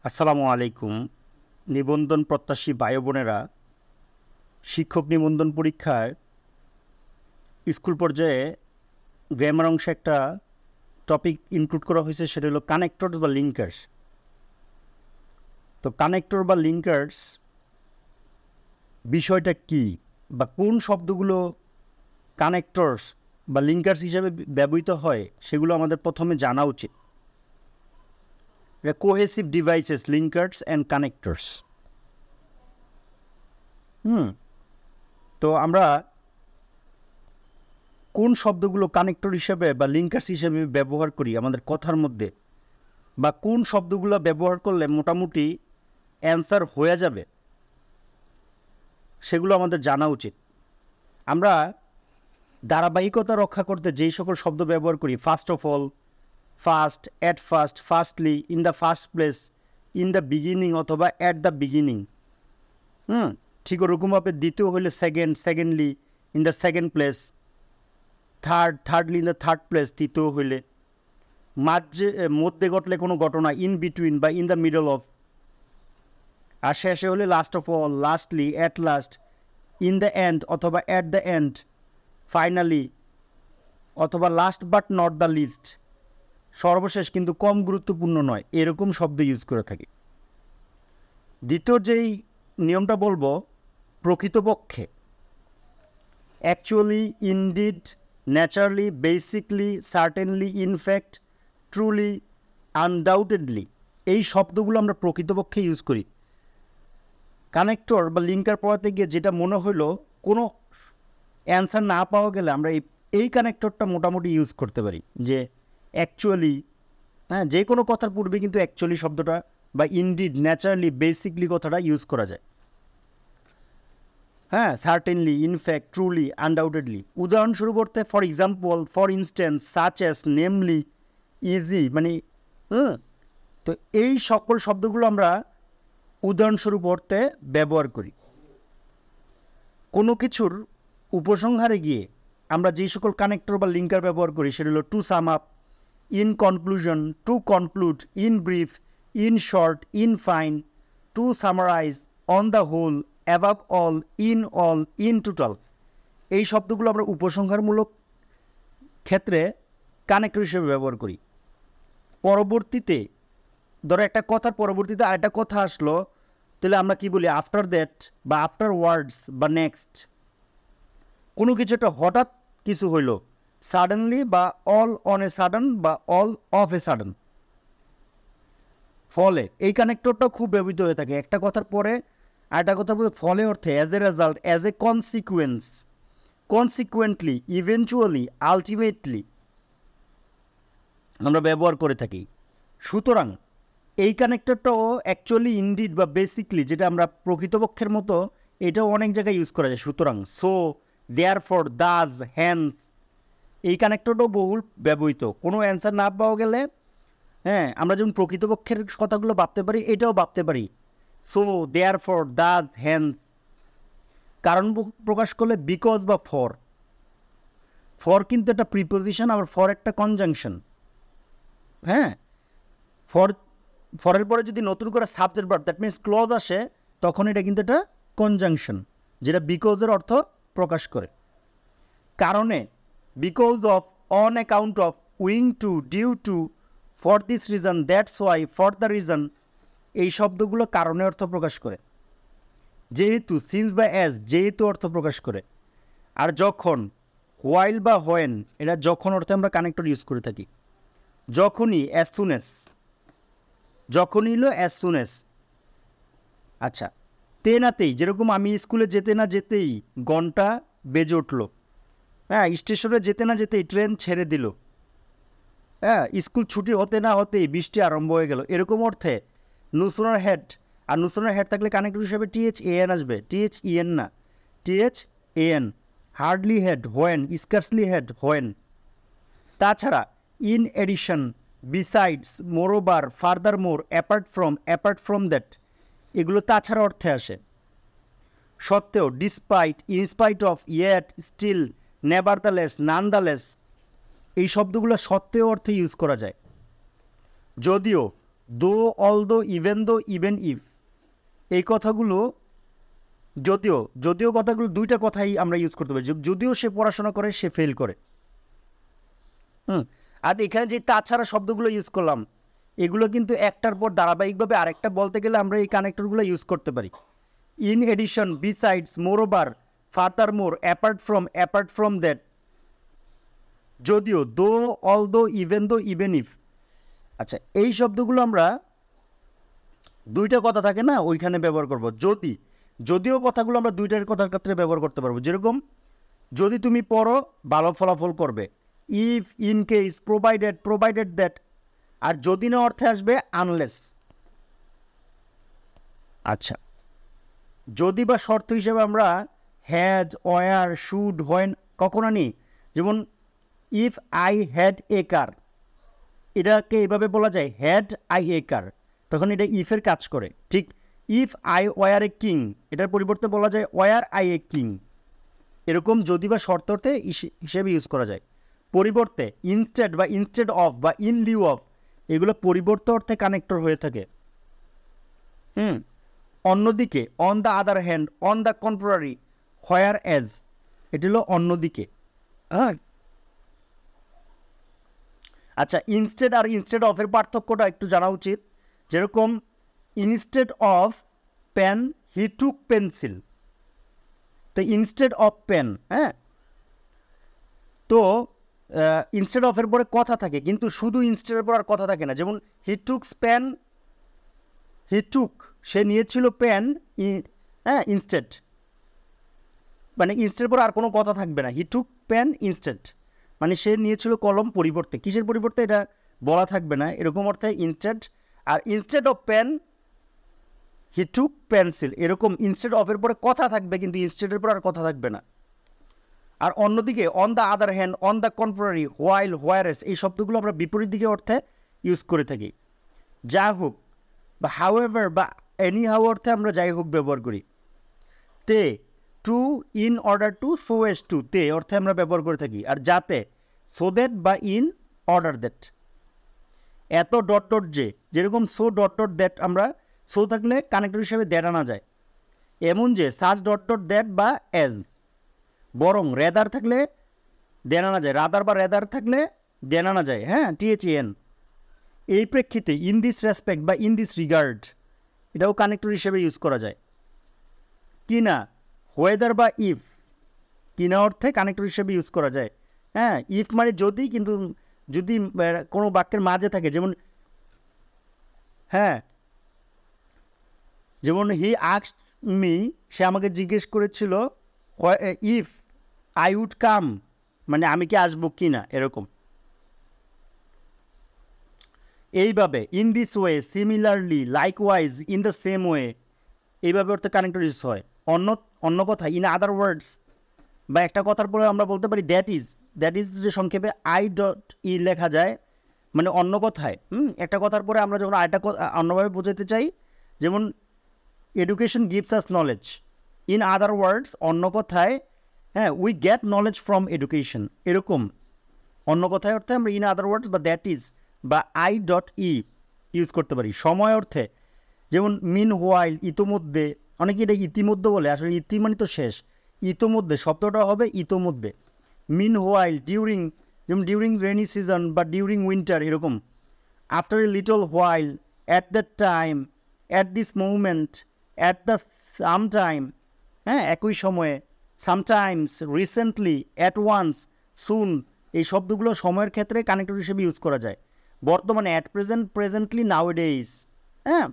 আসসালামু আলাইকুম। নিবন্ধন প্রত্যাশী ভাই বোনেরা, শিক্ষক নিবন্ধন পরীক্ষায় স্কুল পর্যায়ে গ্রামার অংশে একটা টপিক ইনক্লুড করা হয়েছে, সেটা হলো কানেক্টরস বা লিঙ্কার্স। তো কানেক্টর বা লিঙ্কার্স বিষয়টা কি, বা কোন শব্দগুলো কানেক্টরস বা লিঙ্কার্স হিসেবে ব্যবহৃত হয়, সেগুলো আমাদের প্রথমে জানা উচিত। Cohesive devices, linkers and connectors. তো আমরা কোন শব্দগুলো কানেক্টর হিসেবে বা লিঙ্কার্স হিসেবে ব্যবহার করি আমাদের কথার মধ্যে, বা কোন শব্দগুলো ব্যবহার করলে মোটামুটি অ্যান্সার হয়ে যাবে, সেগুলো আমাদের জানা উচিত। আমরা ধারাবাহিকতা রক্ষা করতে যেই সকল শব্দ ব্যবহার করি, first of all, first, at first, firstly, in the first place, in the beginning অথবা অ্যাট দ্য বিগিনিং। ঠিক ওরকমভাবে দ্বিতীয় হলে second, secondly, in the second place, third, thirdly, in the third place, তৃতীয় হইলে, মধ্যে ঘটলে কোনো ঘটনা, ইন বিটুইন বা ইন দ্য মিডল অফ, আর শেষে হলে last of all, lastly, at last, in the end অথবা অ্যাট দ্য এন্ড, ফাইনালি অথবা last but not the list, সর্বশেষ কিন্তু কম গুরুত্বপূর্ণ নয়, এরকম শব্দ ইউজ করে থাকি। দ্বিতীয় যেই নিয়মটা বলবো, প্রকৃতপক্ষে, actually, indeed, naturally, basically, certainly, in fact, truly, undoubtedly, এই শব্দগুলো আমরা প্রকৃতপক্ষে ইউজ করি। কানেক্টর বা লিঙ্কার পড়াতে গিয়ে যেটা মনে হলো, কোনো অ্যান্সার না পাওয়া গেলে আমরা এই কানেক্টরটা মোটামুটি ইউজ করতে পারি, যে অ্যাকচুয়ালি, যে কোনো কথার পূর্বে কিন্তু অ্যাকচুয়ালি শব্দটা বা ইনডিড, ন্যাচারালি, বেসিকলি কথাটা ইউজ করা যায়। Certainly, in fact, truly, undoubtedly. উদাহরণস্বরূপ অর্থে for example, for instance, such as, namely, easy, মানে তো এই সকল শব্দগুলো আমরা উদাহরণস্বরূপ অর্থে ব্যবহার করি। কোনো কিছুর উপসংহারে গিয়ে আমরা যে সকল কানেক্টর বা লিঙ্কার ব্যবহার করি, সেটা হলো to sum up, in conclusion, to conclude, in brief, in short, in fine, to summarise, on the whole, above all, in total, এই শব্দগুলো আমরা উপসংহারমূলক ক্ষেত্রে কানেক্টর হিসেবে ব্যবহার করি। পরবর্তীতে ধরো একটা কথার পরবর্তীতে আরেকটা কথা আসলো, তাহলে আমরা কি বলি, আফটার দ্যাট বা আফটার ওয়ার্ডস বা নেক্সট। কোনো কিছু একটা হঠাৎ কিছু হইল, সাডেনলি বা অল অন এ সাডেন বা অল অফ এ সাডেন। ফলে এই কানেক্টরটাও খুব ব্যবহৃত হয়ে থাকে। একটা কথার পরে আরেকটা কথা বলতে ফলে অর্থে as a result, as a consequence, consequently, eventually, ultimately আমরা ব্যবহার করে থাকি। সুতরাং এই কানেক্টরটাও অ্যাকচুয়ালি, ইনডিড বা বেসিকলি, যেটা আমরা প্রকৃতপক্ষের মতো, এটাও অনেক জায়গায় ইউজ করা যায়। সুতরাং, সো, দেয়ারফর, দাজ, হ্যান্স, এই কানেক্টরটাও বহুল ব্যবহৃত। কোনো অ্যান্সার না পাওয়া গেলে আমরা যেমন প্রকৃতপক্ষের কথাগুলো ভাবতে পারি, এটাও ভাবতে পারি, সো, দেয়ারফর, দাজ, হ্যান্স। কারণ প্রকাশ করলে বিকজ বা ফর। ফর কিন্তু একটা প্রিপোজিশন, আবার ফর একটা কনজাংশন। ফরের পরে যদি নতুন করে subject verb, that means clause আসে, তখন এটা কিন্তু একটা কনজাংশন, যেটা বিকজের অর্থ প্রকাশ করে। কারণে, because of, on account of, owing to, due to, for this reason, that's why, for the reason, এই শব্দগুলো কারণে অর্থ প্রকাশ করে। যেহেতু, সিন্স বা অ্যাজ, যেহেতু অর্থ প্রকাশ করে। আর যখন, হোয়াইল বা হোয়েন, এটা যখন অর্থে আমরা কানেক্টর ইউজ করে থাকি। যখনই, অ্যাজ সুন অ্যাজ, যখনই হলো অ্যাজ সুন অ্যাজ। আচ্ছা, তে নাতেই, যেরকম আমি স্কুলে যেতে না যেতেই ঘন্টা বেজে উঠলো, স্টেশনে যেতে না যেতেই ট্রেন ছেড়ে দিল, স্কুল ছুটি হতে না হতেই বৃষ্টি আরম্ভ হয়ে গেল, এরকম অর্থে নুসুনার হেড, আর নুসুনার হেড থাকলে কানেক্টর হিসেবে THAN আসবে, THEN না, THAN। Hardly had, when, scarcely had, when. তাছাড়া, in addition, besides, moreover, furthermore, apart from that, এগুলো তাছাড়া অর্থে আসে। সত্ত্বেও, despite, in spite of, yet, still, nevertheless, nonetheless, এই শব্দগুলো সত্ত্বেও অর্থে ইউজ করা যায়। যদিও, দো, অল দো, ইভেন দো, ইভেন ইফ, এই কথাগুলো যদিও কথাগুলো দুইটা কথাই আমরা ইউজ করতে পারি। যদিও সে পড়াশোনা করে সে ফেল করে। আর এখানে যে তাছাড়া শব্দগুলো ইউজ করলাম এগুলো কিন্তু একটার পর ধারাবাহিকভাবে আরেকটা বলতে গেলে আমরা এই কানেক্টরগুলো ইউজ করতে পারি। In addition, besides, moreover, furthermore, apart from that, যদিও, দো, অল দো, ইভেন দো, ইভেন ইফ। আচ্ছা, এই শব্দগুলো আমরা দুইটা কথা থাকে না ওইখানে ব্যবহার করব। যদিও কথাগুলো আমরা দুইটার কথার ক্ষেত্রে ব্যবহার করতে পারবো। যেরকম যদি তুমি পড়ো ভালো ফলাফল করবে, if, in case, provided that. আর যদি না অর্থে আসবে আনলেস। আচ্ছা, যদি বা শর্ত হিসেবে আমরা হ্যাজ, ওয়ার, শুড, হোয়েন কখন আনি? যেমন ইফ আই হ্যাড এ কার, এটাকে এভাবে বলা যায় হ্যাড আই এ কার, তখন এটা ইফের কাজ করে। ঠিক if I were a king, এটার পরিবর্তে বলা যায় ওয়ার আই এ কিং। এরকম যদি বা শর্ত অর্থে হিসেবে ইউজ করা যায়। পরিবর্তে ইনস্টেড বা ইনস্টেড অফ বা ইন লিউ অফ, এগুলো পরিবর্তে অর্থে কানেক্টর হয়ে থাকে। অন্যদিকে, on the other hand, on the contrary, whereas, এটি হলো অন্যদিকে। হ্যাঁ, আচ্ছা, ইনস্টেড আর ইনস্টেড অফের পার্থক্যটা একটু জানা উচিত। যেরকম instead of pen, he took pencil. তো ইনস্টেড অফ পেন, হ্যাঁ, তো ইনস্টেড অফের পরে কথা থাকে, কিন্তু শুধু ইনস্টেডের পর আর কথা থাকে না। যেমন হি টুকস পেন, সে নিয়েছিল পেন, হ্যাঁ, ইনস্টেড, মানে ইনস্টেডের পর আর কোনো কথা থাকবে না। হি টুক পেন ইনস্টেড, মানে সে নিয়েছিল কলম পরিবর্তে। কিসের পরিবর্তে এটা বলা থাকবে না, এরকম অর্থে ইনস্টেড। আর instead of pen, he took pencil, এরকম ইনস্টেড অফের পরে কথা থাকবে, কিন্তু ইনস্টেডের পর আর কথা থাকবে না। আর অন্যদিকে on the other hand, on the contrary, while, whereas, এই শব্দগুলো আমরা বিপরীত দিকে অর্থে ইউজ করে থাকি। যা হোক বা হাউএভার বা এনি হাউ অর্থে আমরা যাই হোক ব্যবহার করি। তে, to, in order to, so as to, তে অর্থে আমরা ব্যবহার করে থাকি। আর যাতে, সো দ্যাট বা ইন অর্ডার দ্যাট। এত ডট ডট যে, যেরকম সো ডট ডট দ্যাট, আমরা সো থাকলে কানেক্টর হিসেবে দ্যাট আনা যায়। এমন যে, সাজ ডট ডট দ্যাট বা এজ। বরং রেদার থাকলে দেন আনা যায়, রাদার বা রেদার থাকলে দেন আনা যায়, হ্যাঁ, THEN। এই প্রেক্ষিতে ইন দিস রেসপেক্ট বা ইন দিস রিগার্ড, এটাও কানেক্টর হিসেবে ইউজ করা যায়। কিনা, ওয়েদার বা ইফ, কিনা অর্থে কানেক্টর হিসেবে ইউজ করা যায়। হ্যাঁ, ইফ মানে যদি, কিন্তু যদি কোনো বাক্যের মাঝে থাকে, যেমন হ্যাঁ, যেমন হি আস্কড মি, সে আমাকে জিজ্ঞেস করেছিল ইফ আই উড কাম, মানে আমি কি আসবো কি না, এরকম। এইভাবে in this way, similarly, likewise, in the same way, এইভাবে অর্থে কানেক্টর ইউজ হয়। অন্য কথা, ইন আদার ওয়ার্ডস, বা একটা কথার পরে আমরা বলতে পারি দ্যাট ইজ যে সংক্ষেপে I.E লেখা যায়, মানে অন্য কথায়। একটা কথার পরে আমরা যখন আরেকটা অন্যভাবে বোঝাতে চাই, যেমন education gives us knowledge, in other words, অন্য কথায়, হ্যাঁ, we get knowledge from education, এরকম। অন্য কথায় অর্থে আমরা ইন আদার ওয়ার্ডস বা দ্যাট ইজ বা I.E ইউজ করতে পারি। সময় অর্থে, যেমন মিন হোয়াইল, ইতোমধ্যে, অনেকে এটা ইতিমধ্যে বলে, আসলে ইতি মানে তো শেষ, ইতোমধ্যে শব্দটা হবে ইতোমধ্যে। মিন হোয়াইল, ডিউরিং, যেমন ডিউরিং রেনি সিজন বা ডিউরিং উইন্টার, এরকম। After a little while, at that time, at this movement, at the some time, হ্যাঁ, একই সময়ে, সামটাইমস, রিসেন্টলি, অ্যাট ওয়ান্স, সুন, এই শব্দগুলো সময়ের ক্ষেত্রে কানেক্টর হিসেবে ইউজ করা যায়। বর্তমানে, অ্যাট প্রেজেন্ট, প্রেজেন্টলি, নাউডেইজ, হ্যাঁ।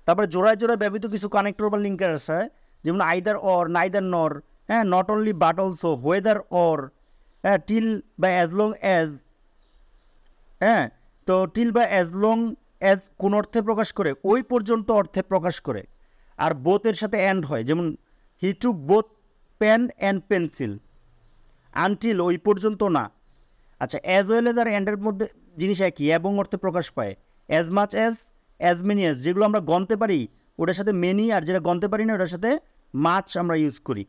তারপরে জোড়ায় জোড়ায় ব্যবহৃত কিছু কানেক্টর বা লিঙ্কার আছে, যেমন আইদার অর, নাইদার নর, হ্যাঁ, not only but also, whether or, হ্যাঁ, টিল বা অ্যাজ লং অ্যাজ, হ্যাঁ, তো টিল বা অ্যাজ লং অ্যাজ কোন অর্থে প্রকাশ করে, ওই পর্যন্ত অর্থে প্রকাশ করে। আর বোথের সাথে অ্যান্ড হয়, যেমন he took both pen and pencil, until, ওই পর্যন্ত না। আচ্ছা, অ্যাজ ওয়েল এজ আর অ্যান্ডের মধ্যে জিনিস একই, এবং অর্থে প্রকাশ পায়। As much as as many, যেগুলো আমরা গণতে পারি ওটার সাথে মেনি, আর যেটা গণতে পারি না ওটার সাথে মাছ আমরা ইউজ করি।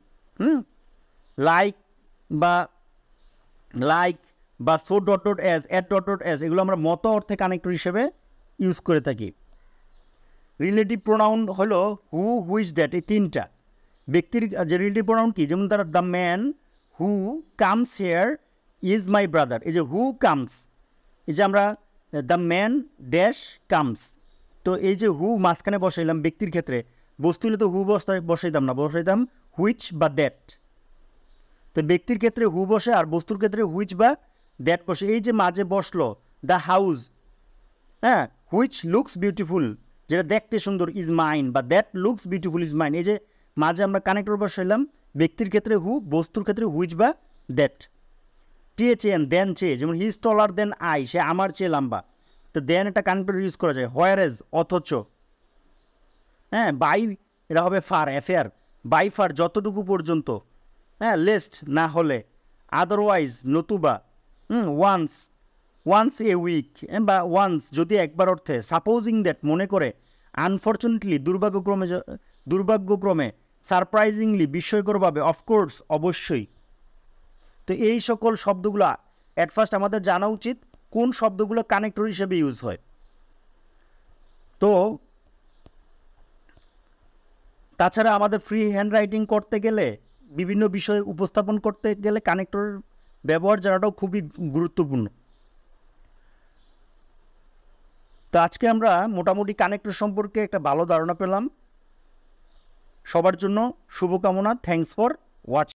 লাইক বা so dot dot as, at dot dot as, এগুলো আমরা মতো অর্থে কানেক্টর হিসেবে ইউজ করে থাকি। রিলেটিভ প্রোনাউন হলো হু, হুইচ, দ্যাট, এই তিনটা। ব্যক্তির যে রিলেটিভ প্রোনাউন কি, যেমন তারা the man who comes hair is my brother. এই যে হু কামস, এই যে আমরা দ্য ম্যান ড্যাশ কামস, তো এই যে হু মাঝখানে বসাইলাম ব্যক্তির ক্ষেত্রে, বস্তু হলে তো হু বসাইতাম না, বসাইতাম হুইচ বা দ্যাট। তো ব্যক্তির ক্ষেত্রে হু বসে আর বস্তুর ক্ষেত্রে হুইচ বা দ্যাট বসে। এই যে মাঝে বসলো দ্য হাউস, হ্যাঁ, হুইচ লুকস বিউটিফুল, যেটা দেখতে সুন্দর, ইজ মাইন, বা that looks beautiful is mine. এই যে মাঝে আমরা কানেক্টর বসাইলাম, ব্যক্তির ক্ষেত্রে হু, বস্তুর ক্ষেত্রে হুইচ বা দ্যাট। THN দেন চেয়ে, যেমন he is taller then I, সে আমার চেয়ে লম্বা, তো দেন একটা কানেক্টর ইউজ করা যায়। হোয়ারেজ অথচ, হ্যাঁ, বাই এটা হবে ফার, অ্যাফেয়ার, বাই ফার যতটুকু পর্যন্ত, হ্যাঁ, লেস্ট না হলে, আদারওয়াইজ নতুবা, ওয়ান্স ওয়ান্স এ উইক, বা ওয়ান্স যদি একবার অর্থে, সাপোজিং দ্যাট মনে করে, আনফর্চুনেটলি দুর্ভাগ্যক্রমে, সারপ্রাইজিংলি বিস্ময়করভাবে, অফকোর্স অবশ্যই। তো এই সকল শব্দগুলো অ্যাট ফার্স্ট আমাদের জানা উচিত কোন শব্দগুলো কানেক্টর হিসেবে ইউজ হয়। তো তাছাড়া আমাদের ফ্রি হ্যান্ড রাইটিং করতে গেলে, বিভিন্ন বিষয় উপস্থাপন করতে গেলে কানেক্টর ব্যবহার জানাটাও খুবই গুরুত্বপূর্ণ। তো আজকে আমরা মোটামুটি কানেক্টর সম্পর্কে একটা ভালো ধারণা পেলাম। সবার জন্য শুভকামনা। Thanks for watching.